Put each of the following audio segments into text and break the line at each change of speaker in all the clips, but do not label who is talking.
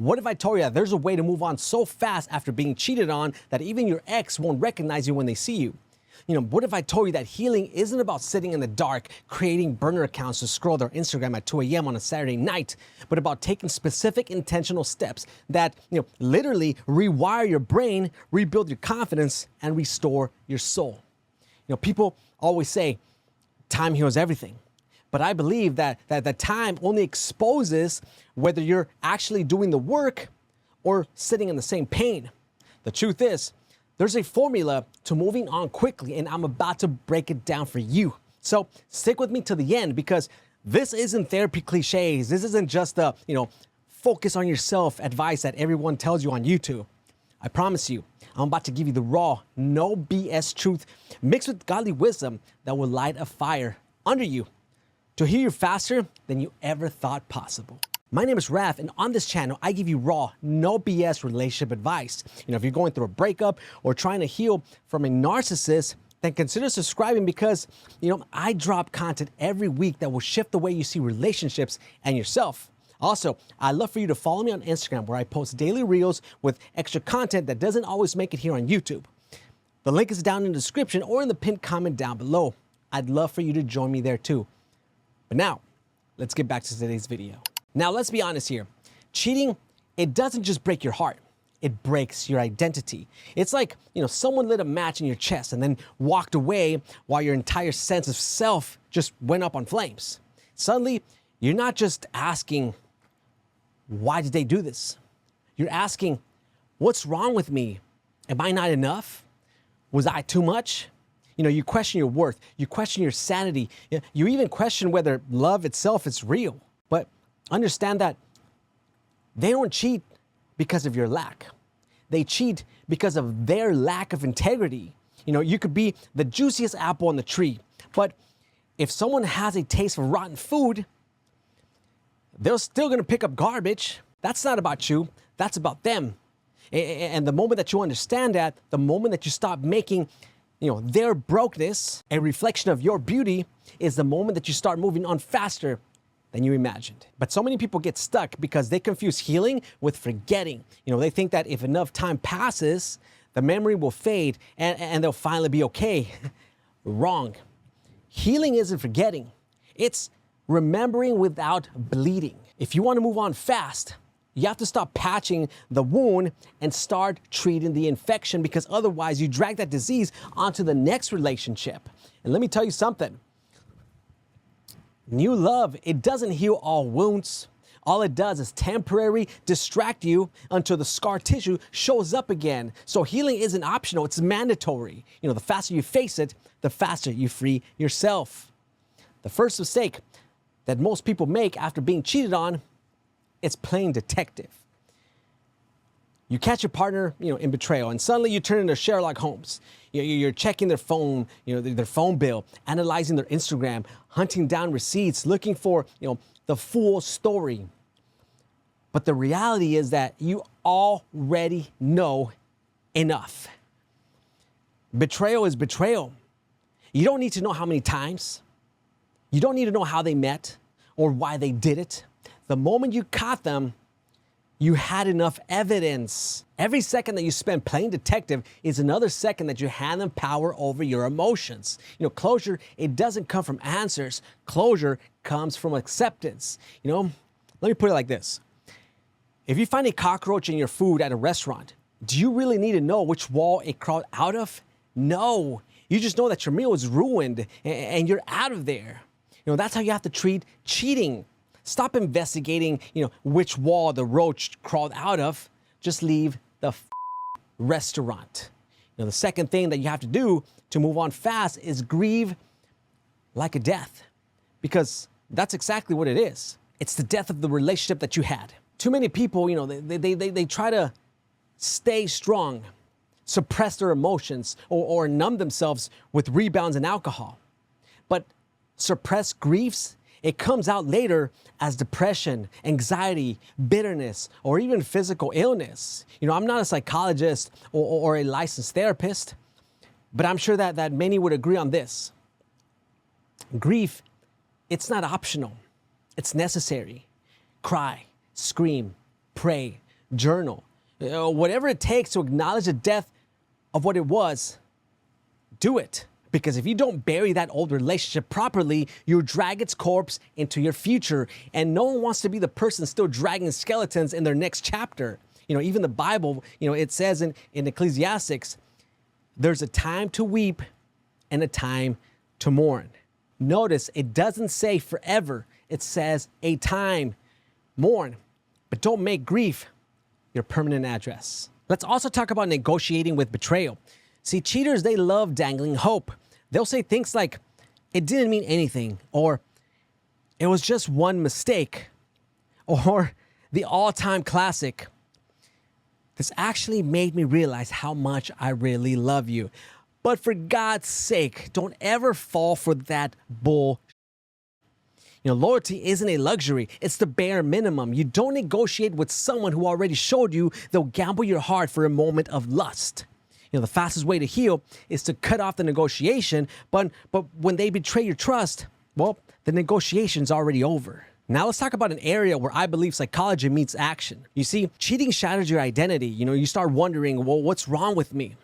What if I told you that there's a way to move on so fast after being cheated on that even your ex won't recognize you when they see you? What if I told you that healing isn't about sitting in the dark, creating burner accounts to scroll their Instagram at 2 a.m. on a Saturday night, but about taking specific intentional steps that, literally rewire your brain, rebuild your confidence, and restore your soul? People always say time heals everything. But I believe that the time only exposes whether you're actually doing the work or sitting in the same pain. The truth is, there's a formula to moving on quickly, and I'm about to break it down for you. So stick with me to the end, because this isn't therapy cliches. This isn't just the, focus on yourself advice that everyone tells you on YouTube. I promise you, I'm about to give you the raw, no BS truth mixed with godly wisdom that will light a fire under you to heal you faster than you ever thought possible. My name is Raf, and on this channel, I give you raw, no BS relationship advice. If you're going through a breakup or trying to heal from a narcissist, then consider subscribing, because, I drop content every week that will shift the way you see relationships and yourself. Also, I'd love for you to follow me on Instagram, where I post daily reels with extra content that doesn't always make it here on YouTube. The link is down in the description or in the pinned comment down below. I'd love for you to join me there too. But now, let's get back to today's video. Now, let's be honest here. Cheating, it doesn't just break your heart. It breaks your identity. It's like, someone lit a match in your chest and then walked away while your entire sense of self just went up on flames. Suddenly, you're not just asking, why did they do this? You're asking, what's wrong with me? Am I not enough? Was I too much? You question your worth, you question your sanity, you even question whether love itself is real. But understand that they don't cheat because of your lack. They cheat because of their lack of integrity. You could be the juiciest apple on the tree, but if someone has a taste for rotten food, they're still gonna pick up garbage. That's not about you, that's about them. And the moment that you understand that, the moment that you stop making their brokenness a reflection of your beauty, is the moment that you start moving on faster than you imagined. But so many people get stuck because they confuse healing with forgetting. They think that if enough time passes, the memory will fade and they'll finally be okay. Wrong. Healing isn't forgetting. It's remembering without bleeding. If you want to move on fast, you have to stop patching the wound and start treating the infection, because otherwise you drag that disease onto the next relationship. And let me tell you something. New love, it doesn't heal all wounds. All it does is temporarily distract you until the scar tissue shows up again. So healing isn't optional, it's mandatory. The faster you face it, the faster you free yourself. The first mistake that most people make after being cheated on, it's playing detective. You catch your partner, in betrayal, and suddenly you turn into Sherlock Holmes. You're checking their phone, their phone bill, analyzing their Instagram, hunting down receipts, looking for, the full story. But the reality is that you already know enough. Betrayal is betrayal. You don't need to know how many times. You don't need to know how they met or why they did it. The moment you caught them, you had enough evidence. Every second that you spend playing detective is another second that you hand them power over your emotions. Closure, it doesn't come from answers. Closure comes from acceptance. Let me put it like this. If you find a cockroach in your food at a restaurant, do you really need to know which wall it crawled out of? No. You just know that your meal is ruined and you're out of there. That's how you have to treat cheating. Stop investigating, which wall the roach crawled out of. Just leave the restaurant. The second thing that you have to do to move on fast is grieve like a death, because that's exactly what it is. It's the death of the relationship that you had. Too many people, they try to stay strong, suppress their emotions, or numb themselves with rebounds and alcohol. But suppressed griefs, it comes out later as depression, anxiety, bitterness, or even physical illness. I'm not a psychologist or a licensed therapist, but I'm sure that many would agree on this. Grief, it's not optional. It's necessary. Cry, scream, pray, journal. Whatever it takes to acknowledge the death of what it was, do it. Because if you don't bury that old relationship properly, you'll drag its corpse into your future. And no one wants to be the person still dragging skeletons in their next chapter. Even the Bible, it says in Ecclesiastes, there's a time to weep and a time to mourn. Notice it doesn't say forever. It says a time. Mourn, but don't make grief your permanent address. Let's also talk about negotiating with betrayal. See, cheaters, they love dangling hope. They'll say things like, it didn't mean anything, or it was just one mistake, or the all-time classic, this actually made me realize how much I really love you. But for God's sake, don't ever fall for that bull. Loyalty isn't a luxury. It's the bare minimum. You don't negotiate with someone who already showed you they'll gamble your heart for a moment of lust. The fastest way to heal is to cut off the negotiation, but when they betray your trust, well, the negotiation's already over. Now let's talk about an area where I believe psychology meets action. You see, cheating shatters your identity. You start wondering, well, what's wrong with me?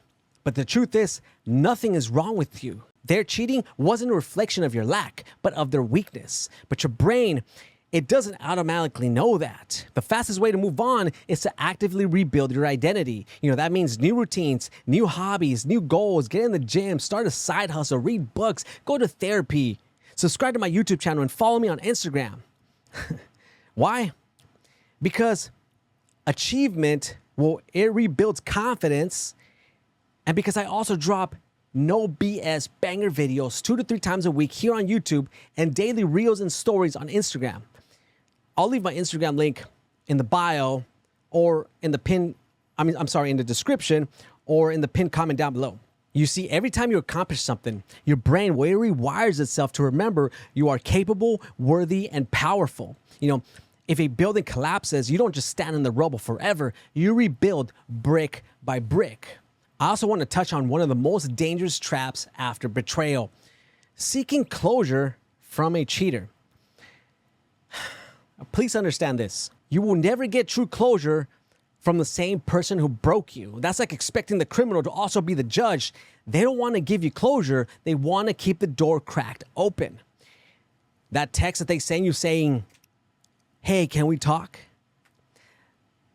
But the truth is, nothing is wrong with you. Their cheating wasn't a reflection of your lack, but of their weakness. But your brain, it doesn't automatically know that. The fastest way to move on is to actively rebuild your identity. That means new routines, new hobbies, new goals, get in the gym, start a side hustle, read books, go to therapy, subscribe to my YouTube channel, and follow me on Instagram. Why? Because achievement, well, it rebuilds confidence. And because I also drop no BS banger videos 2 to 3 times a week here on YouTube and daily reels and stories on Instagram. I'll leave my Instagram link in the bio or in the in the description or in the pinned comment down below. You see, every time you accomplish something, your brain rewires itself to remember you are capable, worthy, and powerful. If a building collapses, you don't just stand in the rubble forever. You rebuild brick by brick. I also want to touch on one of the most dangerous traps after betrayal: seeking closure from a cheater. Please understand this. You will never get true closure from the same person who broke you. That's like expecting the criminal to also be the judge. They don't want to give you closure. They want to keep the door cracked open. That text that they send you saying, hey, can we talk?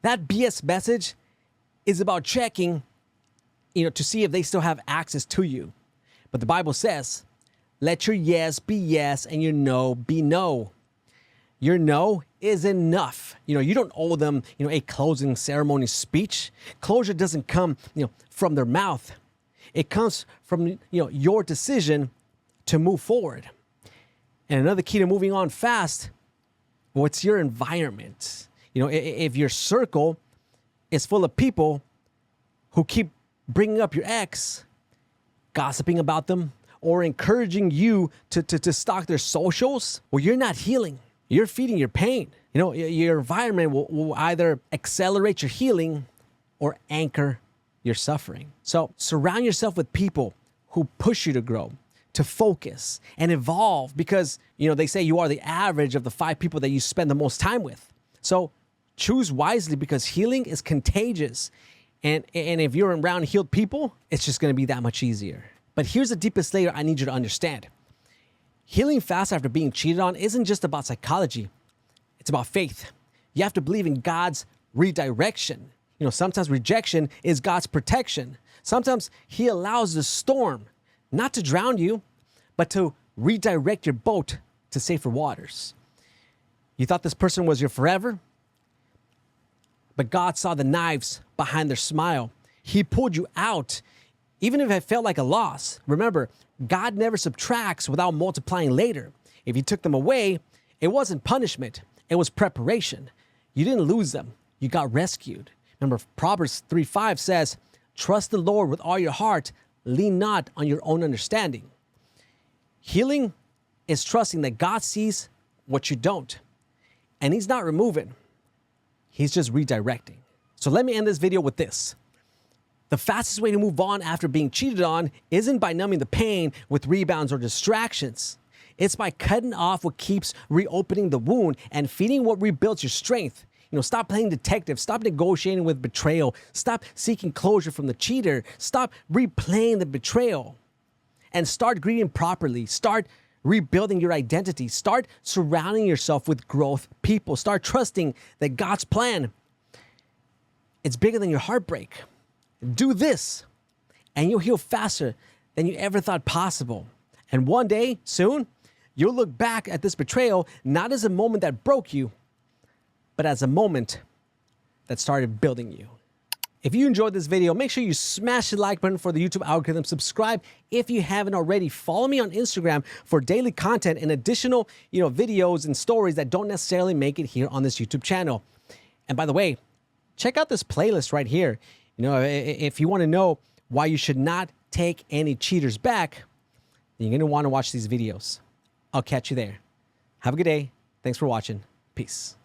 That BS message is about checking, to see if they still have access to you. But the Bible says, let your yes be yes and your no be no. Your no is enough. You don't owe them, a closing ceremony speech. Closure doesn't come, from their mouth. It comes from, your decision to move forward. And another key to moving on fast, what's your environment? If your circle is full of people who keep bringing up your ex, gossiping about them, or encouraging you to stalk their socials, well, you're not healing. You're feeding your pain. Your environment will either accelerate your healing or anchor your suffering. So surround yourself with people who push you to grow, to focus and evolve, because, they say you are the average of the 5 people that you spend the most time with. So choose wisely, because healing is contagious. And if you're around healed people, it's just going to be that much easier. But here's the deepest layer I need you to understand. Healing fast after being cheated on isn't just about psychology. It's about faith. You have to believe in God's redirection. Sometimes rejection is God's protection. Sometimes He allows the storm not to drown you, but to redirect your boat to safer waters. You thought this person was your forever, but God saw the knives behind their smile. He pulled you out, even if it felt like a loss. Remember, God never subtracts without multiplying later. If He took them away, it wasn't punishment. It was preparation. You didn't lose them. You got rescued. Remember, Proverbs 3:5 says, trust the Lord with all your heart. Lean not on your own understanding. Healing is trusting that God sees what you don't. And He's not removing. He's just redirecting. So let me end this video with this. The fastest way to move on after being cheated on isn't by numbing the pain with rebounds or distractions. It's by cutting off what keeps reopening the wound and feeding what rebuilds your strength. Stop playing detective. Stop negotiating with betrayal. Stop seeking closure from the cheater. Stop replaying the betrayal. And start greeting properly. Start rebuilding your identity. Start surrounding yourself with growth people. Start trusting that God's plan, it's bigger than your heartbreak. Do this, and you'll heal faster than you ever thought possible. And one day, soon, you'll look back at this betrayal not as a moment that broke you, but as a moment that started building you. If you enjoyed this video, make sure you smash the like button for the YouTube algorithm. Subscribe if you haven't already. Follow me on Instagram for daily content and additional, videos and stories that don't necessarily make it here on this YouTube channel. And by the way, check out this playlist right here. If you want to know why you should not take any cheaters back, then you're going to want to watch these videos. I'll catch you there. Have a good day. Thanks for watching. Peace.